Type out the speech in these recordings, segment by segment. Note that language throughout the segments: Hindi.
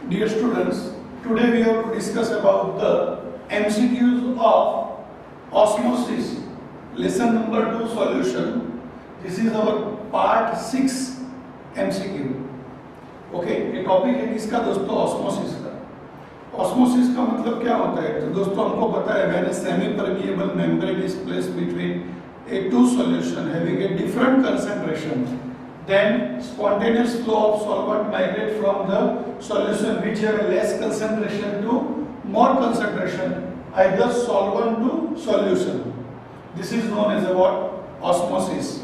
Dear students, today we have to discuss about the MCQs of osmosis, lesson number 2 solution. This is our part 6 MCQ. Okay, ये टॉपिक है किसका दोस्तों? ऑस्मोसिस का। ऑस्मोसिस का मतलब क्या होता है? तो दोस्तों हमको पता है when a semi permeable membrane is placed between a two solution having a different concentration, then spontaneous flow of solvent migrate from the solution which have a less concentration to more concentration, either solvent to solution. This is known as a what? Osmosis.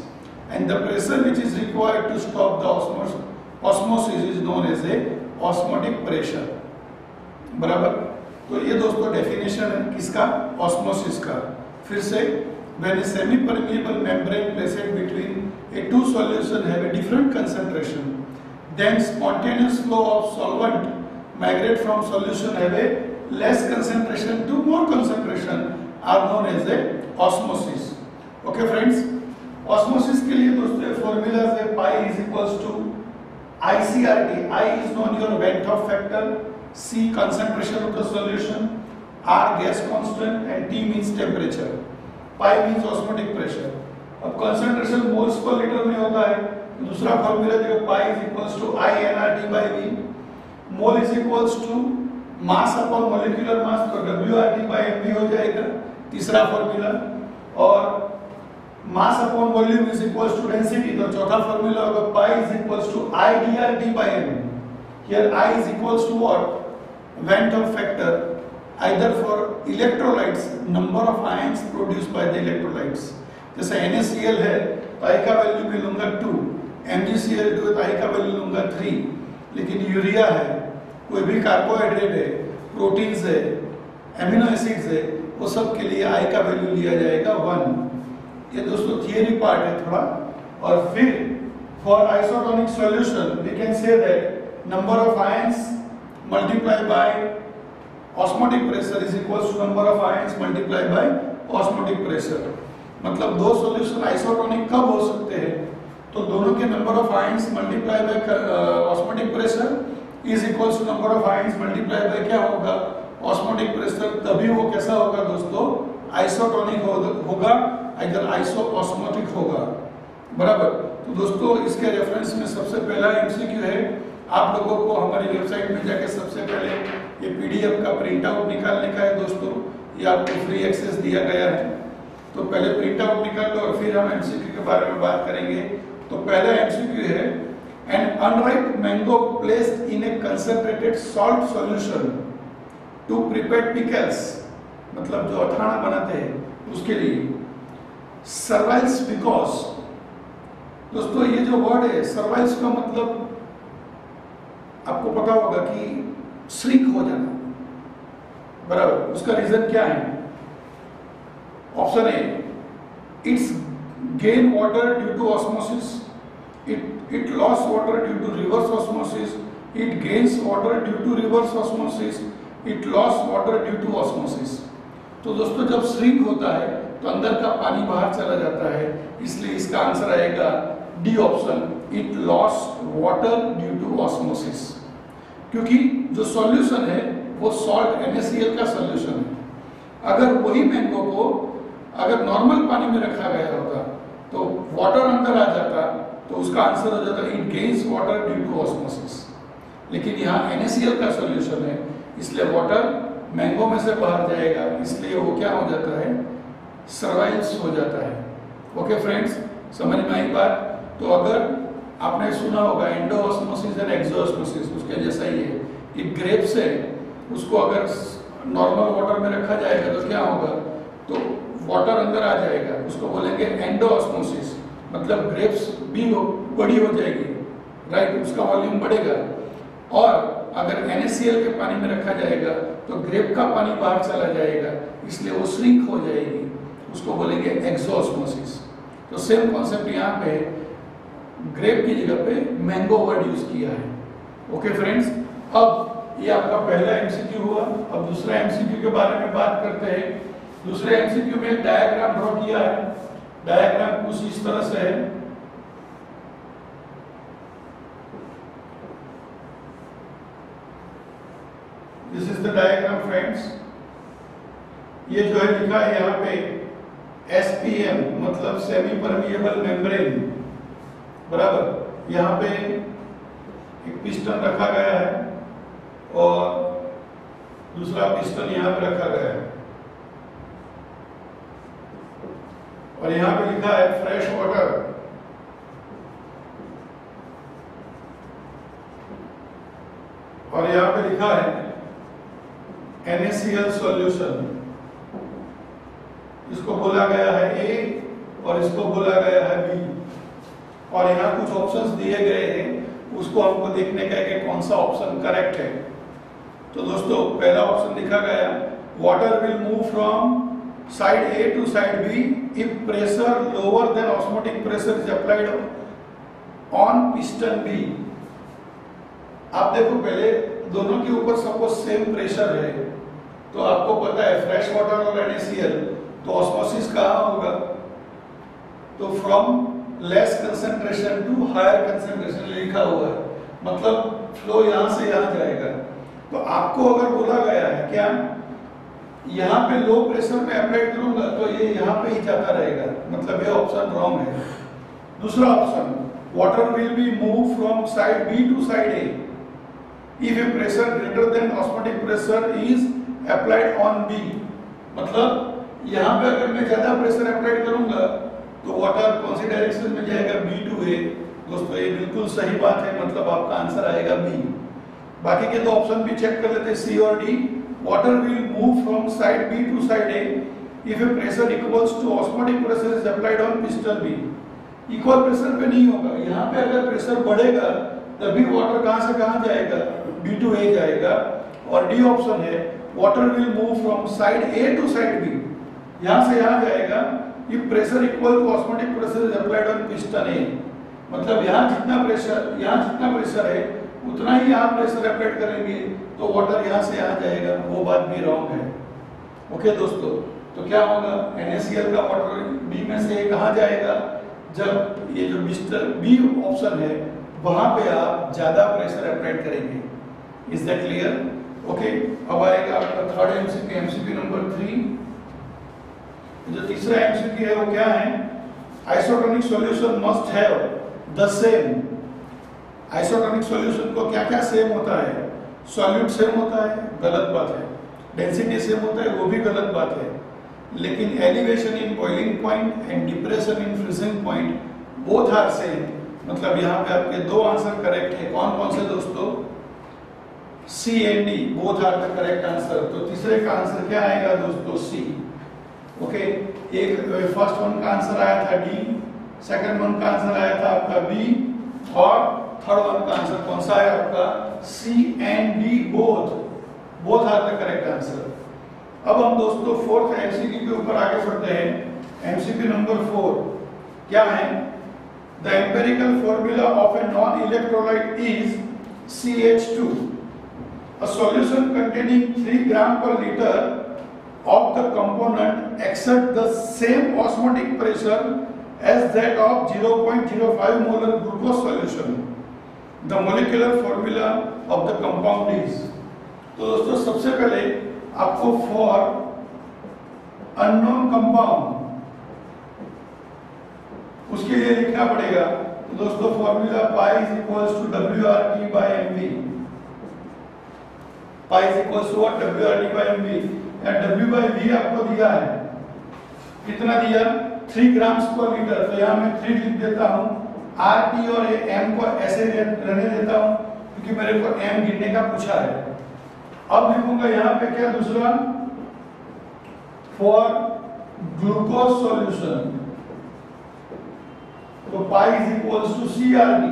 And the pressure which is required to stop the osmosis is known as a osmotic pressure. बराबर? तो ये दोस्तों डेफिनेशन है किसका? ऑस्मोसिस का। फिर से when a semi permeable membrane placed between a two solution have a different concentration, then spontaneous flow of solvent migrate from solution have a less concentration to more concentration are known as a osmosis. Okay friends, osmosis के लिए दोस्तों फॉर्मूला है pi is equals to ICRT. I is known your Van 't Hoff factor, C concentration of the solution, R gas constant and T means temperature. Pi means osmotic pressure. अब concentration moles per liter में होता है, दूसरा फॉर्मूला देखो pi is equals to I nRT by V. Mole is equals to mass upon molecular mass, तो WRT by MV हो जाएगा तीसरा फॉर्मूला, और mass upon volume is equals to density, तो चौथा फॉर्मूला होगा pi is equals to I dRT by M. Here I is equals to what? Van 't Hoff factor, either for electrolytes, number of ions produced by the electrolytes. जैसे NaCl है तो I का वैल्यू भी लूंगा 2, MgCl2 तो I का वैल्यू लूंगा 3, लेकिन यूरिया है, कोई भी कार्बोहाइड्रेट है, प्रोटीन्स है, एमिनो एसिड्स है, वो सब के लिए I का वैल्यू लिया जाएगा 1। ये दोस्तों थियरी पार्ट है थोड़ा। और फिर for isotonic solution we can say that number of ions multiply by osmotic pressure is equals to number of ions multiply by osmotic pressure. मतलब दो सॉल्यूशन आइसोटोनिक कब हो सकते हैं? तो दोनों के number of ions multiply by osmotic pressure is equals to number of ions multiply by क्या होगा? Osmotic pressure. तभी वो कैसा होगा दोस्तों? आइसोटोनिक होगा, इधर आइसोऑस्मोटिक होगा। बराबर? तो दोस्तों इसके रेफरेंस में सबसे पहला एमसीक्यू है, आप लोगों को हमारी वेबसाइट में जाके सबसे पहले ये पीडीएफ का प्रिंट आउट निकालने का है दोस्तों, ये आपको फ्री एक्सेस दिया गया है। तो पहले प्रिंट आउट निकाल लो और फिर हम एमसीक्यू के बारे में बात करेंगे। तो पहला एमसीक्यू है, an unripe mango placed in a concentrated salt solution to prepare pickles, मतलब जो अठाना बनाते हैं उसके लिए, सर्वाइव्स बिकॉज। दोस्तों ये जो वर्ड है सर्वाइव्स का मतलब आपको पता होगा कि श्रिंक हो जाना। बराबर? उसका रीजन क्या है? Option A, it's gain water due to osmosis, it loss water due to reverse osmosis, it gains water due to reverse osmosis, it loss water due to osmosis. तो दोस्तों जब श्रिंक होता है तो अंदर का पानी बाहर चला जाता है, इसलिए इसका आंसर आएगा D option, it loss water due to osmosis. क्योंकि जो सॉल्यूशन है वो सॉल्ट NaCl का सॉल्यूशन है। अगर वही मैंगो को अगर नॉर्मल पानी में रखा गया होता तो वाटर अंदर आ जाता, तो उसका आंसर हो जाता it gains water due to osmosis. लेकिन यहाँ NaCl का सॉल्यूशन है, इसलिए वाटर मैंगो में से बाहर जाएगा, इसलिए वो क्या हो जाता है? सर्वाइव्स हो जाता है। ओके फ्रेंड्स, समझ में आई बात? तो अगर आपने सुना होगा एंडोऑस्मोसिस एंड एक्सोऑस्मोसिस, उसके जैसा ही है। एक ग्रेप्स है, उसको अगर नॉर्मल वाटर में रखा जाएगा तो क्या होगा? तो वाटर अंदर आ जाएगा, उसको बोलेंगे एंडोऑस्मोसिस, मतलब ग्रेप्स भी बड़ी हो जाएगी, राइट? उसका वॉल्यूम बढ़ेगा। और अगर NaCl के पानी में रखा जाएगा तो ग्रेप का पानी बाहर चला जाएगा, इसलिए वो श्रिंक हो जाएगी, उसको बोलेंगे एक्सोऑस्मोसिस। तो सेम कॉन्सेप्ट यहाँ पे ग्रेप की जगह पे मैंगो वर्ड यूज किया है। ओके फ्रेंड्स, अब ये आपका पहला एमसीक्यू हुआ। अब दूसरा एमसीक्यू के बारे में बात करते हैं। दूसरे एमसीक्यू में एक डायग्राम ड्रॉ किया है। डायग्राम कुछ इस तरह से है। This is the diagram friends. ये जो है लिखा है यहाँ पे SPM मतलब सेमी परमिएबल मेम्ब्रेन, बराबर। यहाँ पे एक पिस्टन रखा गया है और दूसरा पिस्टन यहाँ पे रखा गया है, और यहाँ पे लिखा है फ्रेश वाटर। और यहाँ पे लिखा है NaCl सॉल्यूशन। इसको बोला गया है A और इसको बोला गया है B, और यहाँ कुछ ऑप्शंस दिए गए हैं, उसको हमको देखने का है कि कौन सा ऑप्शन करेक्ट है। तो दोस्तों पहला ऑप्शन लिखा गया, water will move from side A to side B if pressure lower than osmotic pressure is applied on piston B। आप देखो पहले दोनों के ऊपर सपोज सेम प्रेशर है, तो आपको पता है फ्रेश वाटर और NaCl, तो ऑस्मोसिस कहाँ होगा? तो from less concentration to higher concentration लिखा हुआ है, मतलब फ्लो यहाँ से यहाँ जाएगा। तो आपको अगर बोला गया है क्या यहाँ पे लो प्रेशर में अप्लाई करूंगा तो ये यहाँ पे ही जाता रहेगा, मतलब ये ऑप्शन रॉन्ग है। दूसरा option, water will be move from side B to side A if a pressure greater than osmotic pressure is applied on B। मतलब यहाँ पे अगर मैं ज्यादा प्रेशर अप्लाई करूंगा तो वाटर कौन सी डायरेक्शन में जाएगा? B to A। दोस्तों ये बिल्कुल सही बात है, मतलब आपका आंसर आएगा B। बाकी के दो ऑप्शन भी चेक कर लेते हैं, C और D। Water will move from side B to side A if a pressure equals to osmotic pressure is applied on piston B। Equal pressure पे नहीं होगा, यहाँ पे अगर प्रेशर बढ़ेगा तभी वाटर कहाँ से कहाँ जाएगा? B टू A जाएगा। और डी ऑप्शन है, water will move from side A to side B, यहाँ से यहाँ जाएगा if pressure equal to osmotic pressure is applied on piston A। मतलब यहाँ जितना प्रेशर है उतना ही यहाँ प्रेशर अप्लाई करेंगे तो वाटर यहाँ से यहाँ जाएगा, वो बात भी रॉन्ग है। ओके दोस्तों, तो क्या होगा? NaCl का वाटर B में से कहाँ जाएगा? जब ये जो मिस्टर B ऑप्शन है वहां पे आप ज्यादा प्रेशर अप्लाई करेंगे। Is that clear? ओके, अब आएगा आपका थर्ड एमसीक्यू, एमसीक्यू नंबर 3। जो तीसरा एमसीक्यू है वो क्या है? Isotonic solution must have the same. Isotonic solution को क्या क्या सेम होता है? सॉल्यूट सेम होता है, गलत बात है। डेंसिटी सेम होता है, वो भी गलत बात है। लेकिन elevation in boiling point and depression in freezing point both are same. मतलब यहाँ पे आपके दो आंसर करेक्ट है। कौन कौन से दोस्तों? C and D both are the correct answer. तो तीसरे का आंसर क्या आएगा दोस्तों? C। ओके, एक फर्स्ट वन का आंसर आया था D, सेकंड वन का आंसर आया था आपका B, और थर्ड वन का आंसर कौन सा है आपका? C and D both are the correct answer. अब हम दोस्तों फोर्थ एमसीक्यू के ऊपर आगे बढ़ते हैं। एमसीक्यू नंबर 4 क्या है? The empirical formula of a non electrolyte is CH2। A solution containing 3 gram per liter of the component exert the same osmotic pressure as that of 0.05 molar glucose solution. The molecular formula of the compound is। तो दोस्तों सबसे पहले आपको फॉर अननोन कंपाउंड उसके लिए लिखना पड़ेगा। तो दोस्तों formula pi is equals to WRT by MV। Pi is equals to what? WRT by MV। या W by V आपको दिया है, कितना दिया? 3 ग्राम्स पर लीटर। तो यहाँ मैं 3 लिख देता हूँ, RT और M को ऐसे रहने देता हूँ क्योंकि मेरे को M गिनने का पूछा है। अब लिखूंगा यहाँ पे क्या? दूसरा फॉर ग्लूकोज सॉल्यूशन, तो pi is equals to CRT,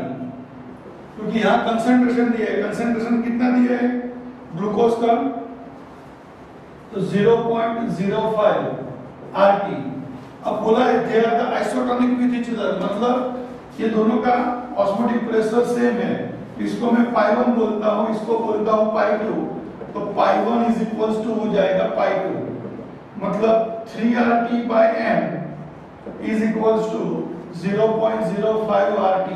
क्योंकि यहाँ कंसंट्रेशन दिया है। कंसंट्रेशन कितना दिया है ग्लूकोज का? तो 0.05 RT। अब बोला है they are the isotonic with each other, मतलब ये दोनों का ऑस्मोटिक प्रेशर सेम है। इसको मैं पाई 1 बोलता हूँ, इसको बोलता हूँ पाई 2। तो पाई 1 इज इक्वल्स टू हो जाएगा पाई 2, मतलब 3RT by M is equals to 0.05 RT।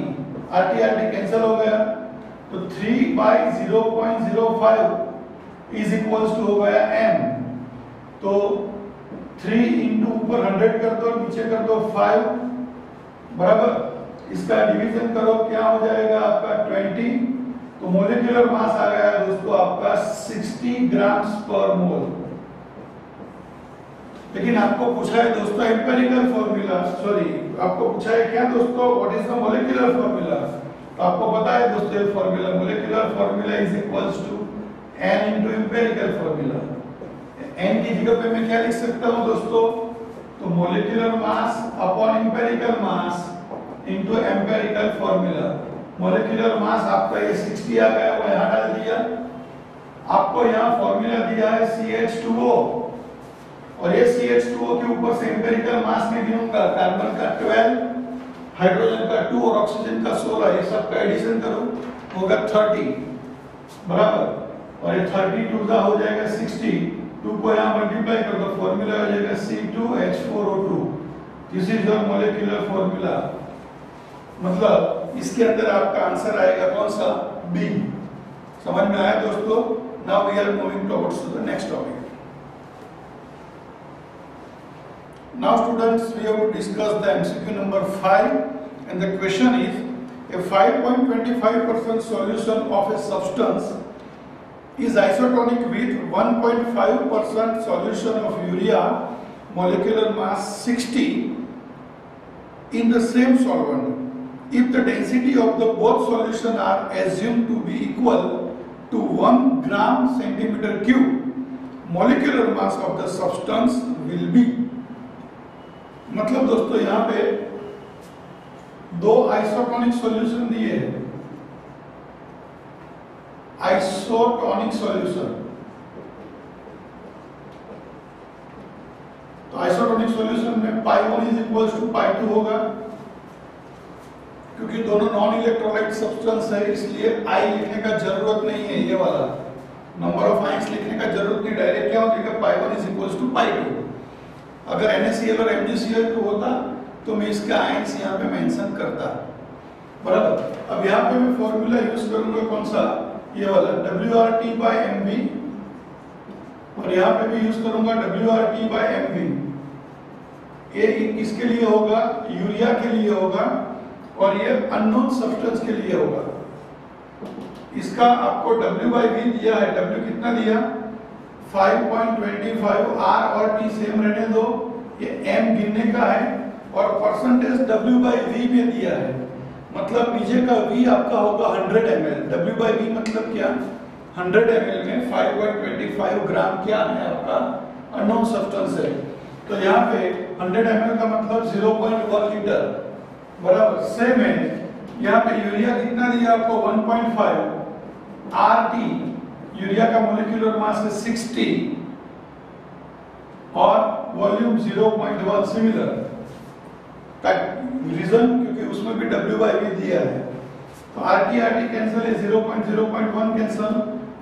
RT cancel हो गया, तो 3 by 0.05 इज इक्वल्स टू हो गया m। तो 3 इंटू ऊपर 100 कर दो, नीचे कर दो 5, बराबर। इसका डिवीजन करो, क्या हो जाएगा आपका 20। तो मोलिकुलर मास आ गया दोस्तों आपका 60 ग्राम्स पर मोल। लेकिन आपको पूछा है दोस्तों एम्पिरिकल फॉर्मूला, सॉरी आपको पूछा है क्या दोस्तों, what is the molecular formula. तो आपको पता है दोस्तों ये formula, molecular formula is equals to n into empirical formula. n की जगह पे मैं क्या लिख सकता हूं दोस्तों, तो molecular mass upon empirical mass into empirical formula. Molecular mass आपका ये 60 आ गया, वो यहां डाल दिया। आपको यहां फॉर्मूला दिया है CH2O, और ये CH2O के ऊपर से एम्पिरिकल मास में गिनूंगा, कार्बन का 12, हाइड्रोजन का 2 और ऑक्सीजन का 16, ये सब का एडिशन करो होगा 30, बराबर। और ये 32 का हो जाएगा 60, 2 को यहाँ मल्टीप्लाई कर दो, फॉर्मूला हो जाएगा C2H4O2। This is your molecular formula. मतलब इसके अंदर आपका आंसर आएगा कौन सा, बी। समझ में आया दोस्तों। Now we are moving towards to the next topic. Now students, we have to discuss the MCQ number 5, and the question is, a 5.25% solution of a substance is isotonic with 1.5% solution of urea, molecular mass 60, in the same solvent. If the density of the both solution are assumed to be equal to 1 gram centimeter cube, molecular mass of the substance will be। मतलब दोस्तों यहाँ पे दो आइसोटोनिक सॉल्यूशन दिए हैं, आइसोटोनिक सॉल्यूशन। तो आइसोटोनिक सॉल्यूशन में π1 इज इक्वल्स टू π2 होगा, क्योंकि दोनों नॉन इलेक्ट्रोलाइट सब्सटेंस है, इसलिए I लिखने का जरूरत नहीं है, ये वाला नंबर ऑफ आयंस लिखने का जरूरत नहीं, डायरेक्ट क्या हो जाएगा π1 इज इक्वल्स टू π2। अगर NaCl और MgCl2 होता तो मैं इसका आयंस यहाँ पे मेंशन करता, बराबर। अब यहाँ पे मैं फॉर्मूला यूज करूंगा कौन सा, ये वाला WRT/MV, और यहाँ पे भी यूज करूंगा WRT/MV। ये इसके लिए होगा, यूरिया के लिए होगा, और ये अननोन सब्सटेंस के लिए होगा। इसका आपको W/V दिया है, W कितना दिया 5.25, R और T सेम रहने दो, ये M गिनने का है, और परसेंटेज W/V में दिया है, मतलब नीचे का V आपका होगा 100 ml। W/V मतलब क्या, 100 ml में 5.25 ग्राम क्या है आपका अननोन सब्सटेंस है। तो यहाँ पे 100 ml का मतलब 0.1 लीटर, बराबर। सेम है यहाँ पे यूरिया कितना दिया आपको 1.5, RT यूरिया का मोलिकुलर मास है 60 और वॉल्यूम 0.1 सिमिलर। रीजन क्योंकि उसमें भी W/V दिया है, तो RT कैंसिल है, 0.1 कैंसिल,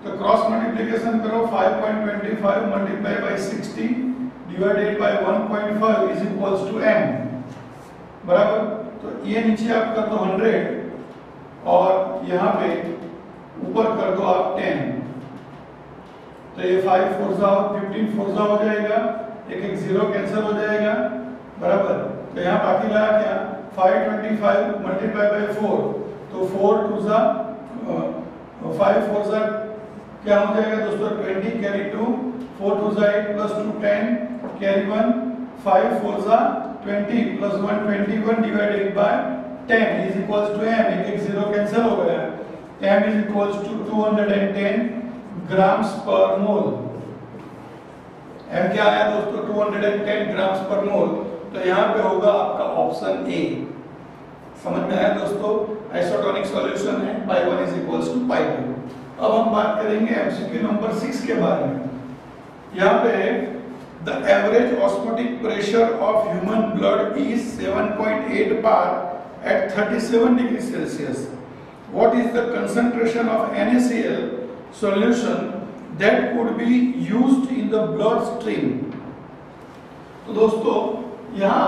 तो क्रॉस मल्टीप्लिकेशन करो, 5.25 multiply by 60 divided by 1.5 is equals to m, बराबर। तो ये नीचे आप कर दो 100 और यहाँ पे ऊपर कर दो आप 10, तो ये 5 4 15 4 हो जाएगा, एक 0 कैंसिल हो जाएगा, बराबर। तो यहाँ बाकी रहा क्या 525 मल्टीप्लाई बाय 4, तो 4 2 5 4 क्या हो जाएगा दोस्तों 20 carry 2, 4 2 8 plus 2 10 carry 1, 5 4 20 plus 1 21 divided by 10 is equals to m, एक 0 कैंसिल हो गया, m is equals to 210 grams per mole. m क्या आया दोस्तों 210 ग्राम्स पर मोल, तो यहाँ पे होगा आपका ऑप्शन ए। समझ में आया दोस्तों, आइसोटोनिक सॉल्यूशन है, π1 इज इक्वल्स टू π2। अब हम बात करेंगे MCQ नंबर 6 के बारे में। यहाँ पे the average osmotic pressure of human blood is 7.8 bar at 37 degrees Celsius. What is the concentration of NaCl solution that could be used in the blood stream? तो दोस्तों यहाँ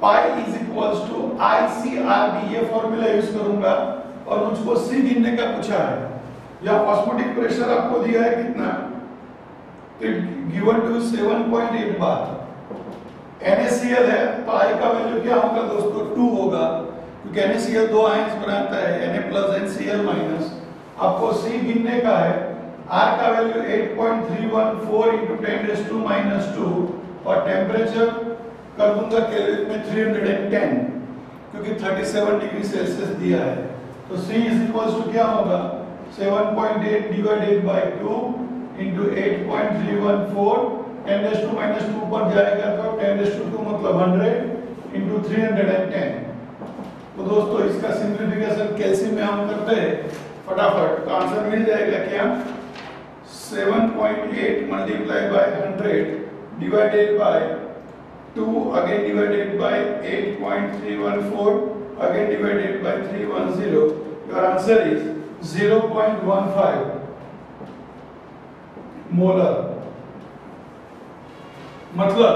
pi is equals to ICRD, ये फॉर्मूला यूज करूंगा, और मुझको C गिनने का पूछा है। यहाँ ऑस्मोटिक प्रेशर आपको दिया है कितना तो गिवन टू 7.8 बार। NaCl है तो I का वैल्यू क्या होगा दोस्तों 2 होगा, क्योंकि NaCl दो आयंस बनाता है Na प्लस NCl माइनस। आपको C गिनने का है, R का वैल्यू 8.314 into 10⁻⁻², और टेम्परेचर कर दूंगा केल्विन में 310, क्योंकि 37 डिग्री सेल्सियस दिया है। तो C इज इक्वल्स टू क्या होगा 7.8 डिवाइडेड बाय 2 into 8.314, 10⁻⁻² पर जाएगा तो 10⁻² मतलब 100 into 310। तो दोस्तों इसका सिंप्लीफिकेशन कैलसी में हम करते हैं फटाफट, तो आंसर मिल जाएगा क्या 7.8 multiply by 100 divided by 2 again divided by 8.314 again divided by 310. Your answer is 0.15 molar. मतलब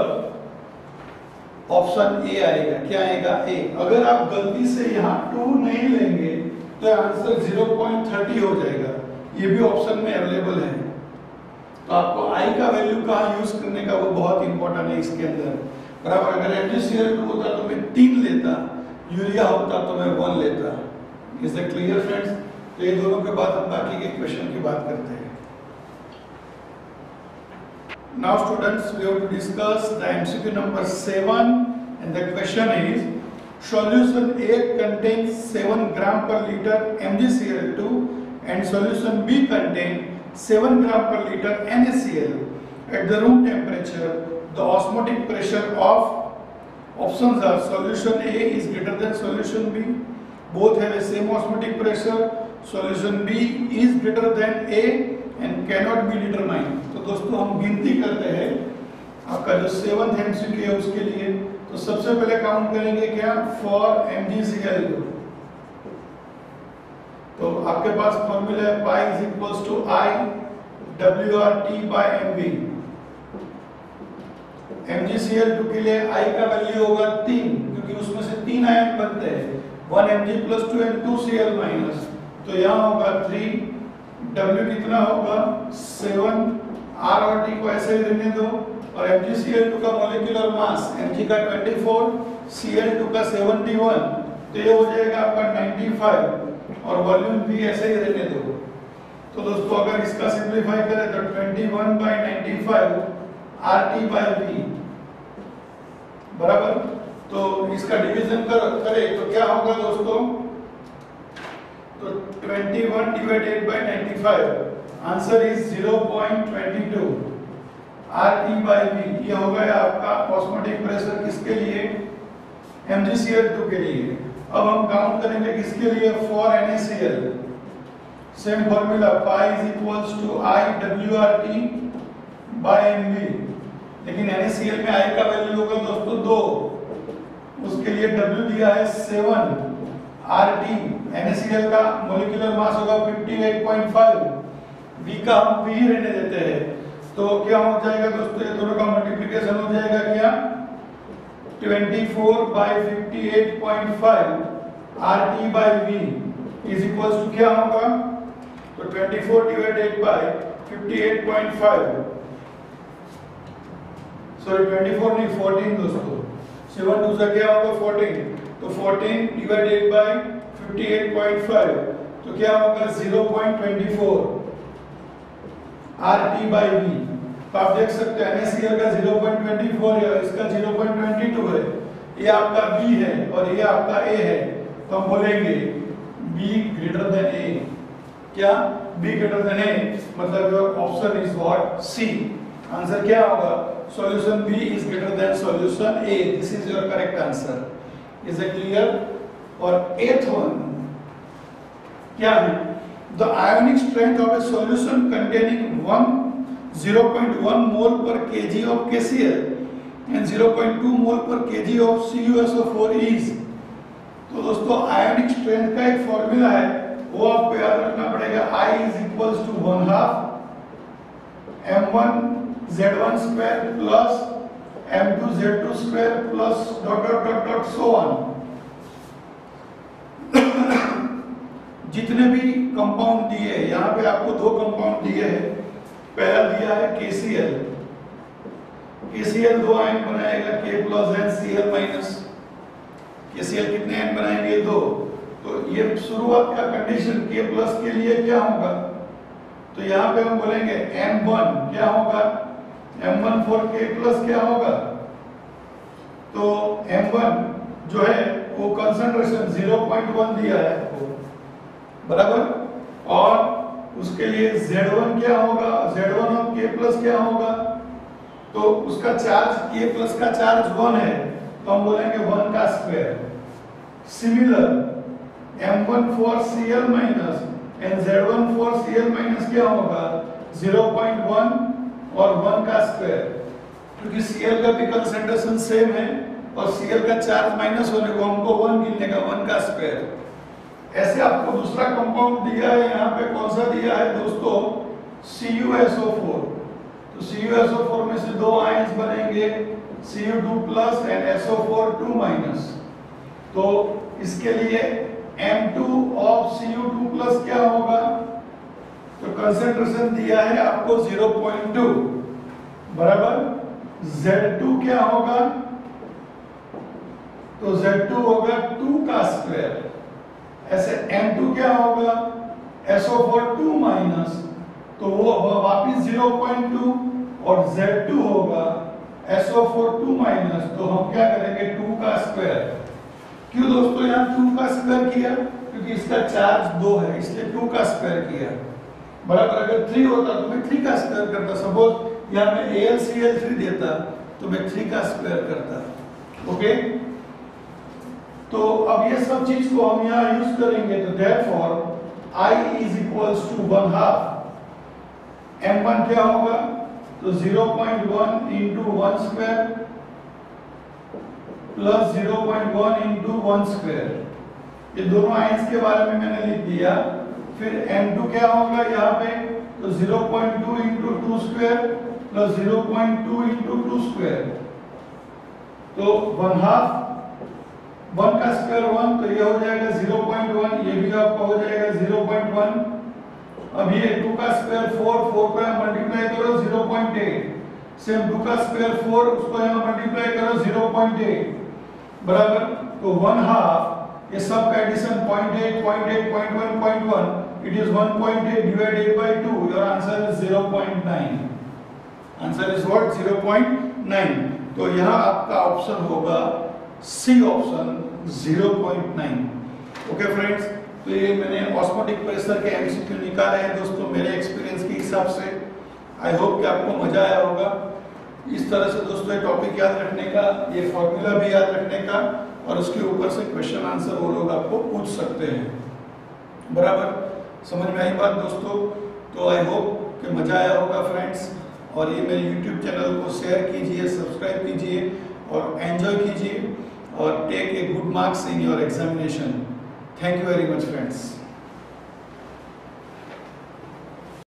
ऑप्शन ए आएगा, क्या आएगा ए। अगर आप गलती से यहाँ 2 नहीं लेंगे तो आंसर 0.30 हो जाएगा। ये भी ऑप्शन में अवेलेबल है। तो आपको आई का वैल्यू कहाँ यूज करने का वो बहुत इंपॉर्टेंट है इसके अंदर। बराबर, अगर MgCl2 होता तो मैं 3 लेता, यूरिया होता तो मैं 1 लेता। Is that clear friends? तो ये दोनों के बाद हम बाकी के क्वेश्चन की बात करते हैं। Now students, we have to discuss the MCQ number 7, and the question is solution A contains 7 gram per liter MgCl2 and solution B contains 7 gram per liter NaCl. At the room temperature, the osmotic pressure of options are solution A is greater than solution B, both have a same osmotic pressure, solution B is greater than A and cannot be determined। तो दोस्तों हम गिनती करते हैं आपका जो 7th MCQ है उसके लिए। तो सबसे पहले काउंट करेंगे क्या फॉर MgCl2। तो आपके पास फॉर्मूला है pi is equals to I WRT by MV। MgCl2 के लिए I का वैल्यू होगा 3, क्योंकि उसमें से 3 आयन बनते हैं, 1 Mg + 2 and 2 Cl-। तो यहाँ होगा 3, W कितना होगा 7, R और T को ऐसे ही रहने दो, और MgCl2 का मॉलिक्यूलर मास Mg का 24, Cl2 का 71, तो ये हो जाएगा आपका 95, और वॉल्यूम भी ऐसे ही रहने दो। तो दोस्तों अगर इसका सिंप्लीफाई करें तो 21/95 RT by V बराबर। तो इसका डिवीजन करें तो क्या होगा दोस्तों, तो 21 divided bye 95, answer is 0.22 RT by V। ये हो गया आपका ऑस्मोटिक प्रेशर किसके लिए MgCl2 के लिए। अब हम काउंट करेंगे किसके लिए for NaCl। Same formula pi is equals to I WRT by MV, लेकिन NaCl में I का वैल्यू होगा दोस्तों 2, उसके लिए W दिया है 7, RT NaCl का मॉलिक्यूलर मास होगा 58.5, V का हम V ही रहने देते हैं। तो क्या हो जाएगा दोस्तों, ये दोनों का मल्टीप्लिकेशन हो जाएगा क्या 24/58.5 RT by V is equals to क्या होगा, तो 24 डिवाइडेड बाय 58.5, सॉरी 24 नहीं 14 दोस्तों, 7 2 से क्या होगा 14, तो 14 डिवाइडेड बाय 58.5, तो क्या होगा 0.24 RT by V। तो आप देख सकते हैं NaCl का 0.24 है, इसका 0.22 है, ये आपका B है और ये आपका A है। तो हम बोलेंगे B ग्रेटर देन A। क्या B ग्रेटर देन A मतलब your option is what C। Answer क्या होगा, solution B is greater than solution A। This is your correct answer. Is it clear? और 8th वन क्या है, the ionic strength of A solution containing 0.1 मोल पर kg of KCl and 0.2 मोल पर kg of CuSO4 is। तो दोस्तों आयोनिक स्ट्रेंथ का एक फॉर्मूला है, वो आपको याद रखना पड़ेगा। I is equals to 1/2 m1z1 square plus m2z2 square plus ... so on। जितने भी कंपाउंड दिए, यहाँ पे आपको 2 कंपाउंड दिए हैं, पहला दिया है KCl, KCl 2 आयन बनाएगा K plus and Cl minus. KCl कितने आयन बनाएंगे? 2। तो ये शुरुआत का कंडीशन K प्लस के लिए क्या होगा? तो यहाँ पे हम बोलेंगे M1 क्या होगा? M1 for K प्लस क्या होगा? तो M1 जो है वो कंसंट्रेशन 0.1 दिया है आपको, बराबर। और उसके लिए Z1 क्या होगा? Z1 ऑफ K प्लस क्या होगा? तो उसका चार्ज K प्लस का चार्ज 1 है, तो हम बोलेंगे 1 का square. Similar M1 for Cl minus and Z1 for Cl minus क्या होगा? 0.1 और 1 का स्क्वायर, क्योंकि Cl का भी कंसंट्रेशन सेम है और Cl का चार्ज माइनस होने को हमको 1 गिनने का, 1 का स्क्वायर। ऐसे आपको दूसरा कंपाउंड दिया है, यहाँ पे कौन सा दिया है दोस्तों? CuSO4। तो CuSO4 में से 2 आयंस बनेंगे, Cu2 plus and SO4 2 minus. तो इसके लिए M2 ऑफ Cu2 प्लस क्या होगा? तो कंसंट्रेशन दिया है आपको 0.2, बराबर। Z2 क्या होगा? तो Z2 होगा 2 का स्क्वायर। ऐसे M2 क्या होगा? SO4 2 माइनस, तो वो वापिस 0.2 और Z2 होगा SO4 2 माइनस, तो हम क्या करेंगे? 2 का स्क्वायर। क्यों दोस्तों यहाँ 2 का स्क्वायर किया? क्योंकि इसका चार्ज 2 है, इसलिए 2 का स्क्वायर किया, बराबर। अगर 3 होता तो मैं 3 का स्क्वायर करता। सपोज यहाँ मैं AlCl3 देता तो मैं 3 का स्क्वायर करता। ओके, तो अब ये सब चीज को हम यहाँ यूज करेंगे। तो therefore I is equals to 1/2 M1 क्या होगा? तो 0.1 into 1 square plus 0.1 into 1 square। ये दोनों आयंस के बारे में मैंने लिख दिया। फिर M2 क्या होगा यहाँ पे? तो 0.2 into 2 square plus 0.2 into 2 square, तो 1/2 1 का स्क्वायर 1, तो ये हो जाएगा 0.1, ये भी आपका हो जाएगा 0.1। अब ये 2 का स्क्वायर 4 को यहाँ मल्टीप्लाई करो 0.8, सेम 2 का स्क्वायर 4, उसको यहाँ मल्टीप्लाई करो 0.8, बराबर। तो 1/2 ये सब का addition 0.8 0.8 0.1 0.1, it is 1.8 divided by 2, your answer is 0.9। Answer is what? 0.9। तो यहाँ आपका ऑप्शन होगा सी ऑप्शन 0.9। ओके फ्रेंड्स, तो ये मैंने ऑस्मोटिक प्रेशर के एमसीक्यू निकाले हैं दोस्तों मेरे एक्सपीरियंस के हिसाब से। आई होप कि आपको मजा आया होगा। इस तरह से दोस्तों ये टॉपिक याद रखने का, ये फॉर्मूला भी याद रखने का, और उसके ऊपर से क्वेश्चन आंसर वो लोग आपको पूछ सकते हैं, बराबर। समझ में आई बात दोस्तों? तो आई होप कि मजा आया होगा फ्रेंड्स। और ये मेरे यूट्यूब चैनल को शेयर कीजिए, सब्सक्राइब कीजिए और एंजॉय कीजिए, और take a good marks in your examination. Thank you very much friends.